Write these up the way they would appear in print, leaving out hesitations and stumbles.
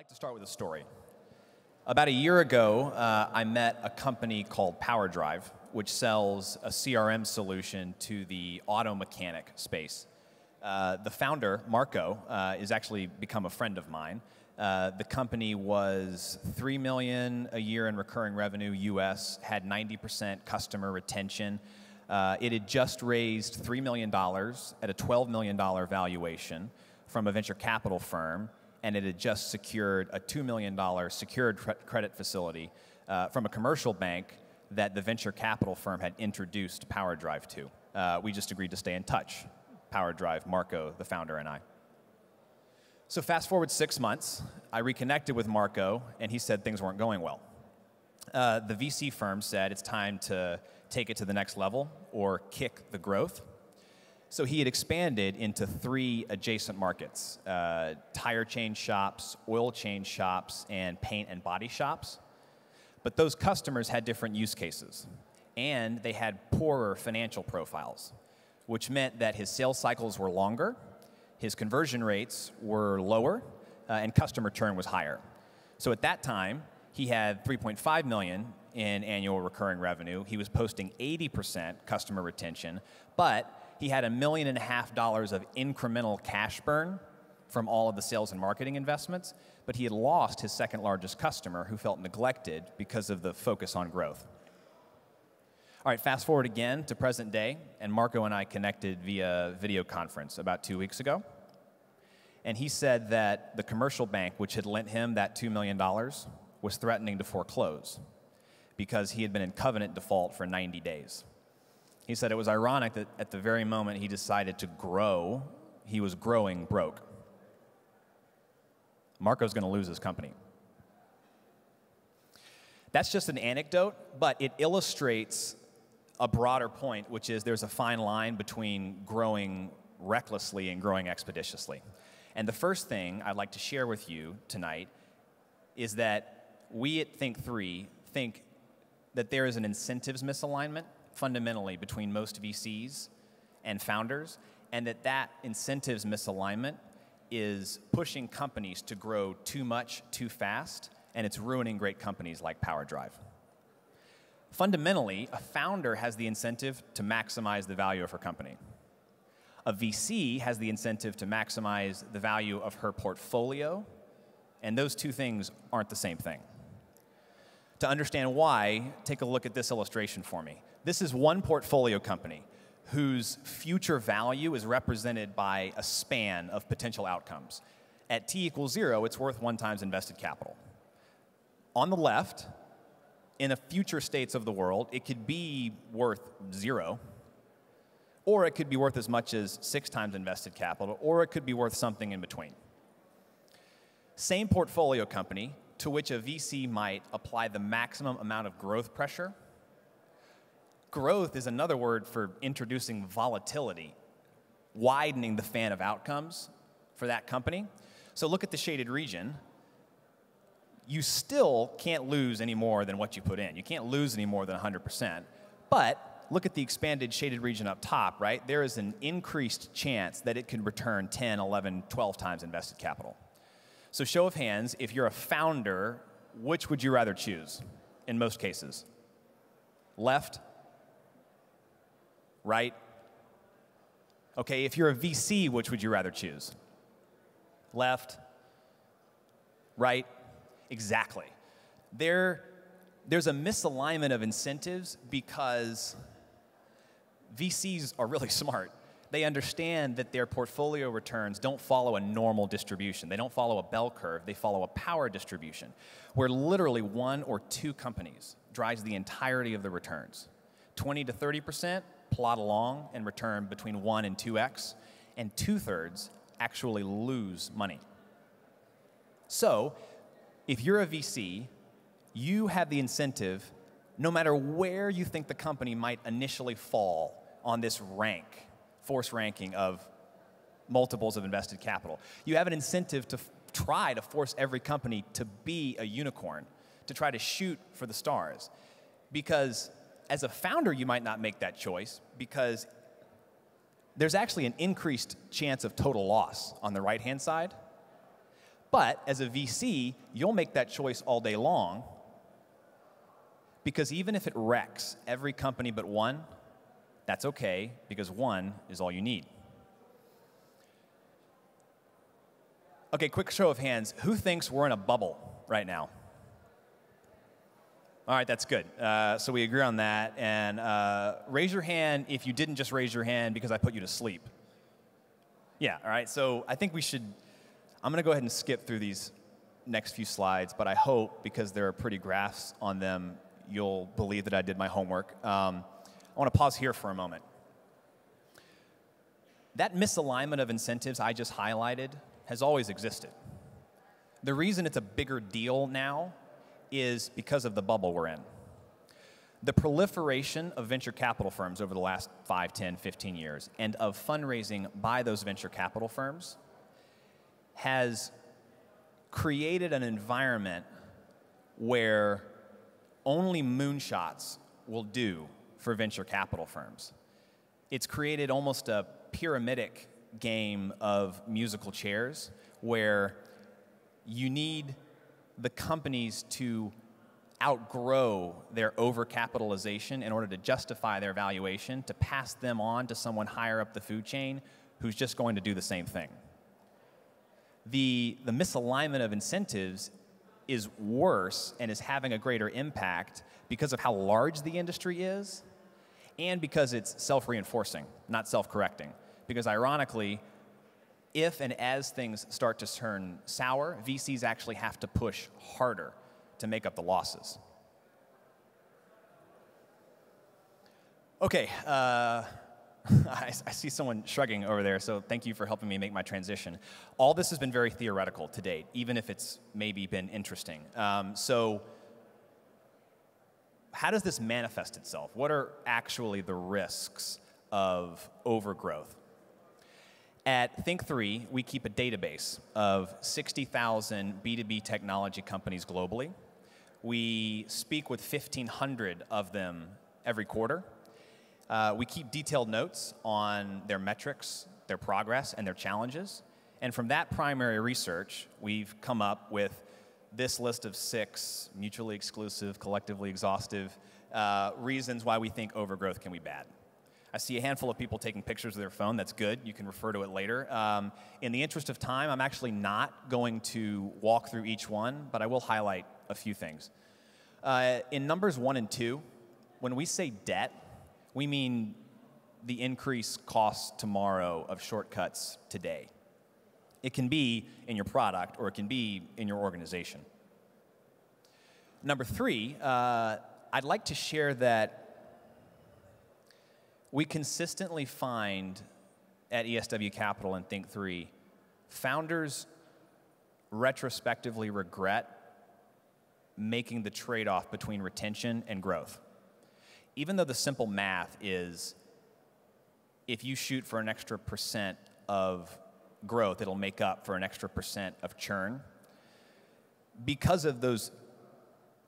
like to start with a story. About a year ago, I met a company called PowerDrive, which sells a CRM solution to the auto mechanic space. The founder, Marco, is actually become a friend of mine. The company was $3 million a year in recurring revenue US, had 90% customer retention. It had just raised $3 million at a $12 million valuation from a venture capital firm, and it had just secured a $2 million secured credit facility from a commercial bank that the venture capital firm had introduced PowerDrive to. We just agreed to stay in touch, PowerDrive, Marco, the founder, and I. So fast forward 6 months, I reconnected with Marco, and he said things weren't going well. The VC firm said it's time to take it to the next level or kick the growth. So he had expanded into 3 adjacent markets, tire change shops, oil change shops, and paint and body shops. But those customers had different use cases, and they had poorer financial profiles, which meant that his sales cycles were longer, his conversion rates were lower, and customer churn was higher. So at that time, he had $3.5 million in annual recurring revenue. He was posting 80% customer retention, but he had $1.5 million of incremental cash burn from all of the sales and marketing investments, but he had lost his second largest customer who felt neglected because of the focus on growth. All right, fast forward again to present day, and Marco and I connected via video conference about 2 weeks ago. And he said that the commercial bank, which had lent him that $2 million, was threatening to foreclose because he had been in covenant default for 90 days. He said it was ironic that at the very moment he decided to grow, he was growing broke. Marco's going to lose his company. That's just an anecdote, but it illustrates a broader point, which is there's a fine line between growing recklessly and growing expeditiously. And the first thing I'd like to share with you tonight is that we at Think3 think that there is an incentives misalignment fundamentally between most VCs and founders, and that incentives misalignment is pushing companies to grow too much, too fast, and it's ruining great companies like PowerDrive. Fundamentally, a founder has the incentive to maximize the value of her company. A VC has the incentive to maximize the value of her portfolio, and those two things aren't the same thing. To understand why, take a look at this illustration for me. This is one portfolio company whose future value is represented by a span of potential outcomes. At t equals 0, it's worth 1 times invested capital. On the left, in a future states of the world, it could be worth 0, or it could be worth as much as 6 times invested capital, or it could be worth something in between. Same portfolio company to which a VC might apply the maximum amount of growth pressure. Growth is another word for introducing volatility, widening the fan of outcomes for that company. So look at the shaded region. You still can't lose any more than what you put in. You can't lose any more than 100%. But look at the expanded shaded region up top, right? There is an increased chance that it could return 10, 11, 12 times invested capital. So show of hands, if you're a founder, which would you rather choose in most cases? Left? Right? Okay, if you're a VC, which would you rather choose? Left? Right? Exactly. There's a misalignment of incentives because VCs are really smart. They understand that their portfolio returns don't follow a normal distribution. They don't follow a bell curve. They follow a power distribution, where literally 1 or 2 companies drives the entirety of the returns. 20 to 30% plot along and return between 1 and 2x, and 2/3 actually lose money. So if you're a VC, you have the incentive, no matter where you think the company might initially fall on this force ranking of multiples of invested capital, you have an incentive to try to force every company to be a unicorn, to try to shoot for the stars. Because as a founder, you might not make that choice because there's actually an increased chance of total loss on the right-hand side. But as a VC, you'll make that choice all day long, because even if it wrecks every company but one, that's okay, because one is all you need. Okay, quick show of hands. Who thinks we're in a bubble right now? All right, that's good. So we agree on that. And raise your hand if you didn't just raise your hand because I put you to sleep. Yeah, all right. So I think we should, I'm going to go ahead and skip through these next few slides, but I hope, because there are pretty graphs on them, you'll believe that I did my homework. I want to pause here for a moment. That misalignment of incentives I just highlighted has always existed. The reason it's a bigger deal now is because of the bubble we're in. The proliferation of venture capital firms over the last 5, 10, 15 years, and of fundraising by those venture capital firms, has created an environment where only moonshots will do for venture capital firms. It's created almost a pyramidic game of musical chairs where you need the companies to outgrow their overcapitalization in order to justify their valuation, to pass them on to someone higher up the food chain who's just going to do the same thing. The misalignment of incentives is worse and is having a greater impact because of how large the industry is and because it's self-reinforcing, not self-correcting. Because ironically, if and as things start to turn sour, VCs actually have to push harder to make up the losses. Okay, I see someone shrugging over there, so thank you for helping me make my transition. All this has been very theoretical to date, even if it's maybe been interesting. So how does this manifest itself? What are actually the risks of overgrowth? At Think3, we keep a database of 60,000 B2B technology companies globally. We speak with 1,500 of them every quarter. We keep detailed notes on their metrics, their progress, and their challenges. And from that primary research, we've come up with this list of 6 mutually exclusive, collectively exhaustive reasons why we think overgrowth can be bad. I see a handful of people taking pictures of their phone. That's good. You can refer to it later. In the interest of time, I'm actually not going to walk through each one, but I will highlight a few things. In numbers 1 and 2, when we say debt, we mean the increased cost tomorrow of shortcuts today. It can be in your product or it can be in your organization. Number 3, I'd like to share that we consistently find at ESW Capital and Think3, founders retrospectively regret making the trade-off between retention and growth. Even though the simple math is, if you shoot for an extra % of growth, it'll make up for an extra % of churn. Because of those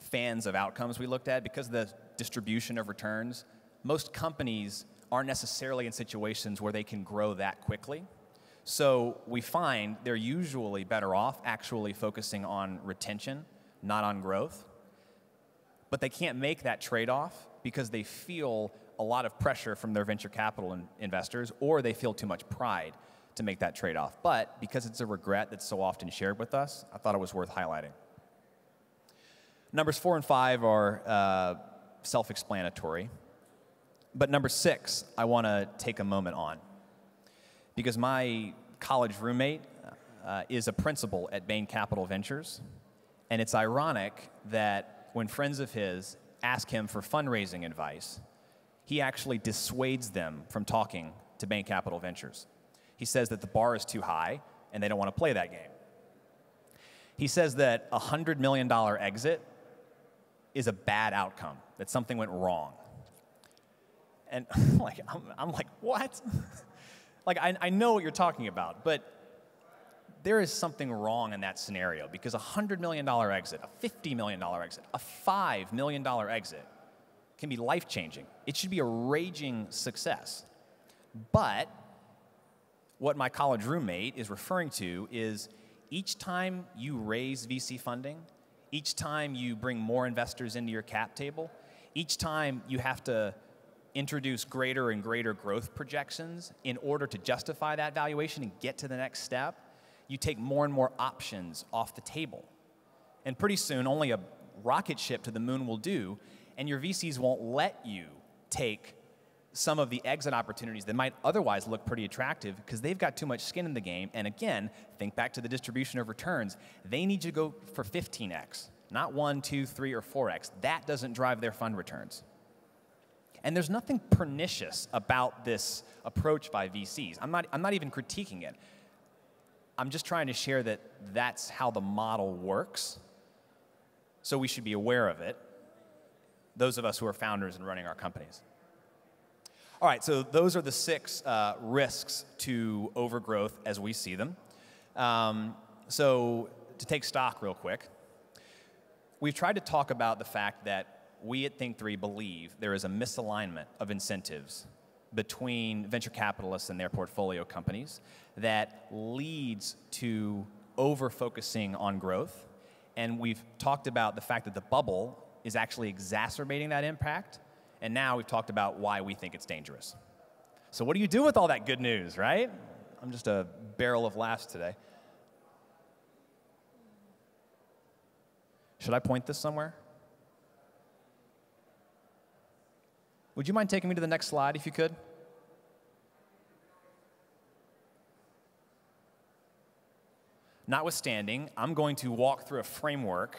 fans of outcomes we looked at, because of the distribution of returns, most companies aren't necessarily in situations where they can grow that quickly. So we find they're usually better off actually focusing on retention, not on growth. But they can't make that trade-off because they feel a lot of pressure from their venture capital investors, or they feel too much pride to make that trade-off. But because it's a regret that's so often shared with us, I thought it was worth highlighting. Numbers 4 and 5 are self-explanatory. But number 6, I want to take a moment on, because my college roommate is a principal at Bain Capital Ventures, and it's ironic that when friends of his ask him for fundraising advice, he actually dissuades them from talking to Bain Capital Ventures. He says that the bar is too high, and they don't want to play that game. He says that a $100 million exit is a bad outcome, that something went wrong. And I'm like, what? Like, I know what you're talking about, but there is something wrong in that scenario, because a $100 million exit, a $50 million exit, a $5 million exit can be life-changing. It should be a raging success. But what my college roommate is referring to is, each time you raise VC funding, each time you bring more investors into your cap table, each time you have to introduce greater and greater growth projections in order to justify that valuation and get to the next step, you take more and more options off the table. And pretty soon, only a rocket ship to the moon will do, and your VCs won't let you take some of the exit opportunities that might otherwise look pretty attractive because they've got too much skin in the game. And again, think back to the distribution of returns. They need you to go for 15x, not 1, 2, 3, or 4x. That doesn't drive their fund returns. And there's nothing pernicious about this approach by VCs. I'm not even critiquing it. I'm just trying to share that that's how the model works. So we should be aware of it, those of us who are founders and running our companies. All right, so those are the 6 risks to overgrowth as we see them. So to take stock real quick, we've tried to talk about the fact that we at Think3 believe there is a misalignment of incentives between venture capitalists and their portfolio companies that leads to over-focusing on growth. And we've talked about the fact that the bubble is actually exacerbating that impact. And now we've talked about why we think it's dangerous. So what do you do with all that good news, right? I'm just a barrel of laughs today. Should I point this somewhere? Would you mind taking me to the next slide if you could? Notwithstanding, I'm going to walk through a framework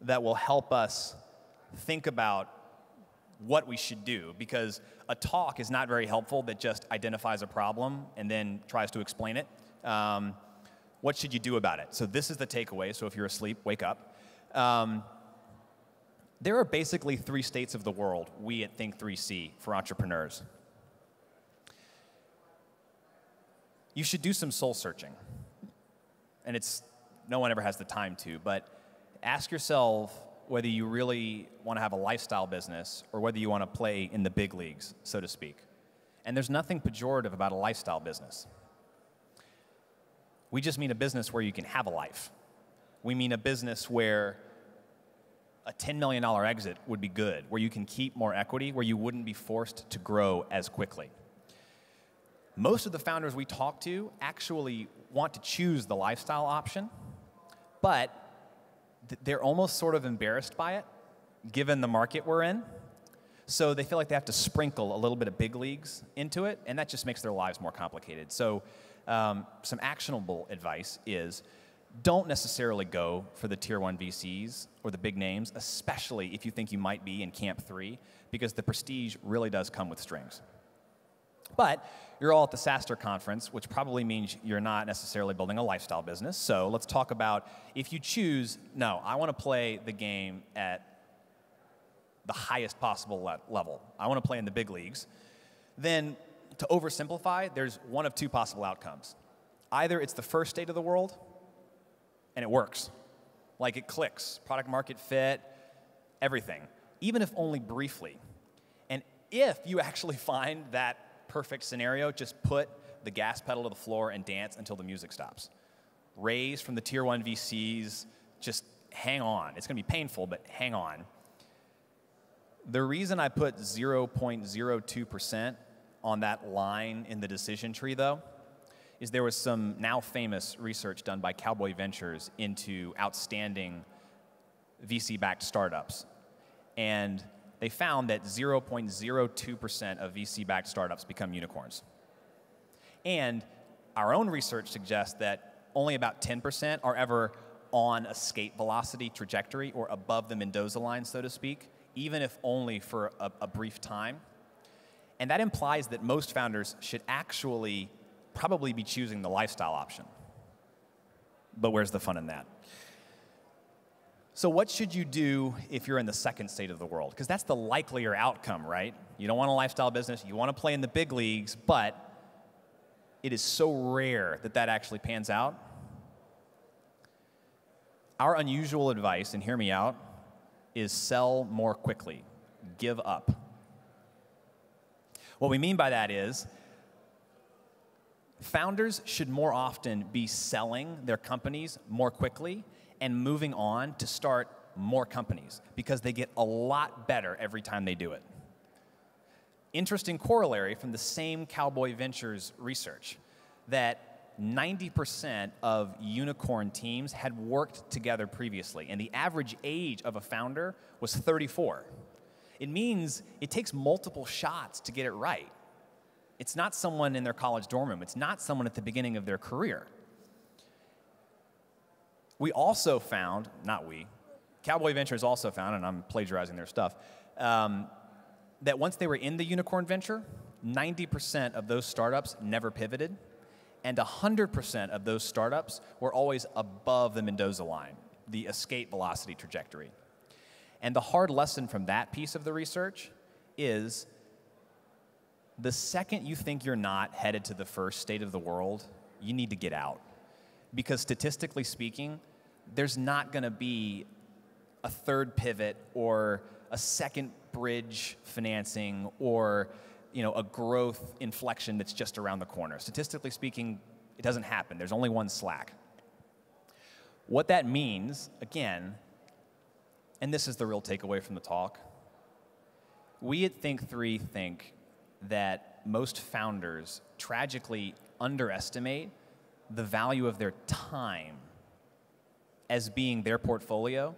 that will help us think about what we should do, because a talk is not very helpful that just identifies a problem and then tries to explain it. What should you do about it? So this is the takeaway, so if you're asleep, wake up. There are basically 3 states of the world we at Think3 see for entrepreneurs. You should do some soul searching. And no one ever has the time to, but ask yourself whether you really want to have a lifestyle business or whether you want to play in the big leagues, so to speak. And there's nothing pejorative about a lifestyle business. We just mean a business where you can have a life. We mean a business where a $10 million exit would be good, where you can keep more equity, where you wouldn't be forced to grow as quickly. Most of the founders we talk to actually want to choose the lifestyle option, but they're almost sort of embarrassed by it, given the market we're in. So they feel like they have to sprinkle a little bit of big leagues into it, and that just makes their lives more complicated. So some actionable advice is don't necessarily go for the tier 1 VCs or the big names, especially if you think you might be in camp 3, because the prestige really does come with strings. But you're all at the SaaStr conference, which probably means you're not necessarily building a lifestyle business. So let's talk about if you choose, no, I want to play the game at the highest possible level. I want to play in the big leagues. Then to oversimplify, there's one of 2 possible outcomes. Either it's the first state of the world, and it works. Like it clicks, product market fit, everything, even if only briefly. And if you actually find that perfect scenario, just put the gas pedal to the floor and dance until the music stops. Raise from the tier 1 VCs, just hang on. It's going to be painful, but hang on. The reason I put 0.02% on that line in the decision tree, though, is there was some now famous research done by Cowboy Ventures into outstanding VC-backed startups. And they found that 0.02% of VC-backed startups become unicorns. And our own research suggests that only about 10% are ever on escape velocity trajectory or above the Mendoza line, so to speak, even if only for a brief time. And that implies that most founders should actually probably be choosing the lifestyle option. But where's the fun in that? So what should you do if you're in the second state of the world? Because that's the likelier outcome, right? You don't want a lifestyle business. You want to play in the big leagues, but it is so rare that that actually pans out. Our unusual advice, and hear me out, is sell more quickly. Give up. What we mean by that is Founders should more often be selling their companies more quickly and moving on to start more companies because they get a lot better every time they do it. Interesting corollary from the same Cowboy Ventures research that 90% of unicorn teams had worked together previously, and the average age of a founder was 34. It means it takes multiple shots to get it right. It's not someone in their college dorm room. It's not someone at the beginning of their career. We also found, not we, Cowboy Ventures also found, and I'm plagiarizing their stuff, that once they were in the unicorn venture, 90% of those startups never pivoted, and 100% of those startups were always above the Mendoza line, the escape velocity trajectory. And the hard lesson from that piece of the research is the second you think you're not headed to the first state of the world, you need to get out. Because statistically speaking, there's not going to be a third pivot or a second bridge financing or a growth inflection that's just around the corner. Statistically speaking, it doesn't happen. There's only one slack. What that means, again, and this is the real takeaway from the talk, we at Think3 think that most founders tragically underestimate the value of their time as being their portfolio,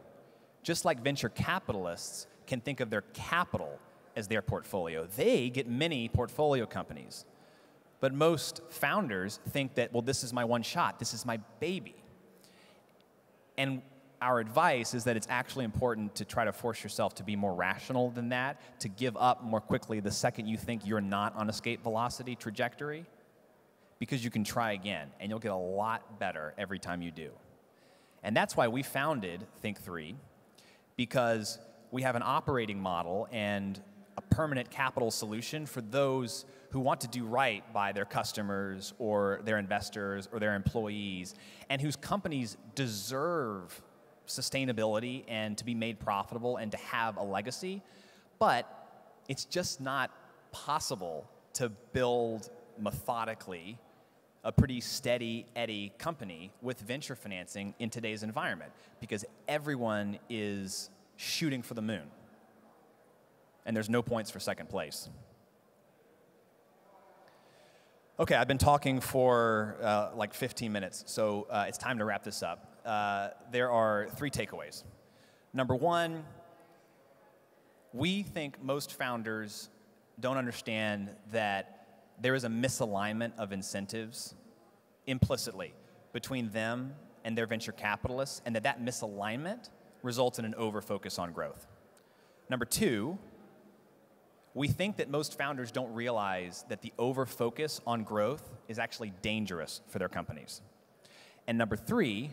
just like venture capitalists can think of their capital as their portfolio. They get many portfolio companies. But most founders think that, well, this is my one shot, this is my baby. And our advice is that it's actually important to try to force yourself to be more rational than that, to give up more quickly the second you think you're not on escape velocity trajectory, because you can try again, and you'll get a lot better every time you do. And that's why we founded Think3, because we have an operating model and a permanent capital solution for those who want to do right by their customers or their investors or their employees, and whose companies deserve sustainability and to be made profitable and to have a legacy, but it's just not possible to build methodically a pretty steady Eddie company with venture financing in today's environment, because everyone is shooting for the moon, and there's no points for second place. Okay, I've been talking for like 15 minutes, so it's time to wrap this up. There are 3 takeaways. Number 1, we think most founders don't understand that there is a misalignment of incentives implicitly between them and their venture capitalists, and that misalignment results in an over-focus on growth. Number 2, we think that most founders don't realize that the over-focus on growth is actually dangerous for their companies. And number 3,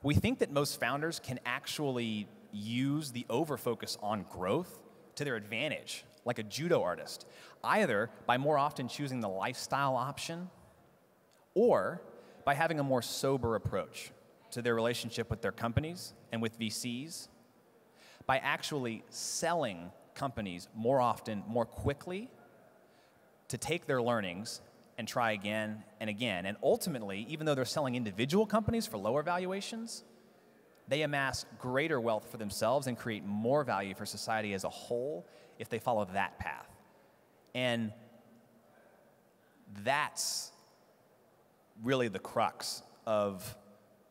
we think that most founders can actually use the over-focus on growth to their advantage, like a judo artist, either by more often choosing the lifestyle option or by having a more sober approach to their relationship with their companies and with VCs, by actually selling companies more often, more quickly, to take their learnings and try again and again. And ultimately, even though they're selling individual companies for lower valuations, they amass greater wealth for themselves and create more value for society as a whole if they follow that path. And that's really the crux of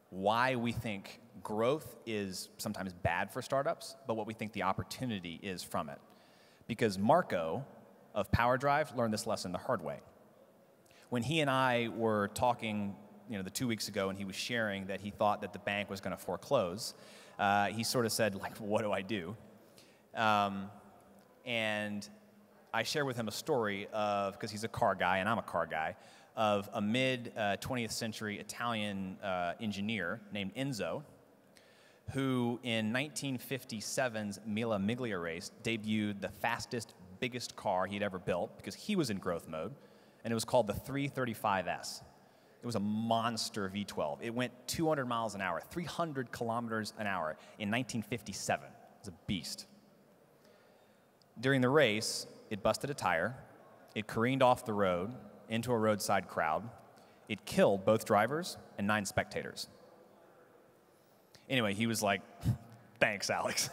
why we think growth is sometimes bad for startups, but what we think the opportunity is from it. Because Marco of PowerDrive learned this lesson the hard way. When he and I were talking, the 2 weeks ago, and he was sharing that he thought that the bank was going to foreclose, he sort of said, like, what do I do? And I shared with him a story of, because he's a car guy and I'm a car guy, of a mid-20th century Italian engineer named Enzo, who in 1957's Mille Miglia race debuted the fastest, biggest car he'd ever built, because he was in growth mode, and it was called the 335S. It was a monster V12. It went 200 miles an hour, 300 kilometers an hour in 1957. It was a beast. During the race, it busted a tire, it careened off the road, into a roadside crowd. It killed both drivers and 9 spectators. Anyway, he was like, thanks, Alex.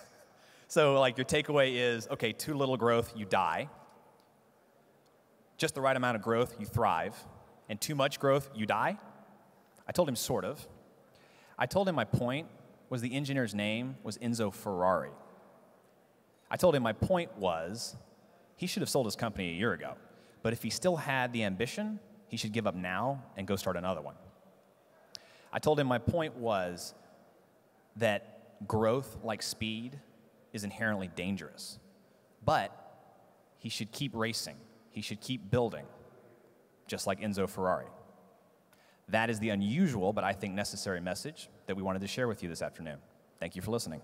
So like your takeaway is, okay, too little growth, you die. Just the right amount of growth, you thrive. And too much growth, you die. I told him sort of. I told him my point was the engineer's name was Enzo Ferrari. I told him my point was he should have sold his company a year ago. But if he still had the ambition, he should give up now and go start another one. I told him my point was that growth, like speed, is inherently dangerous. But he should keep racing. He should keep building, just like Enzo Ferrari. That is the unusual, but I think necessary message that we wanted to share with you this afternoon. Thank you for listening.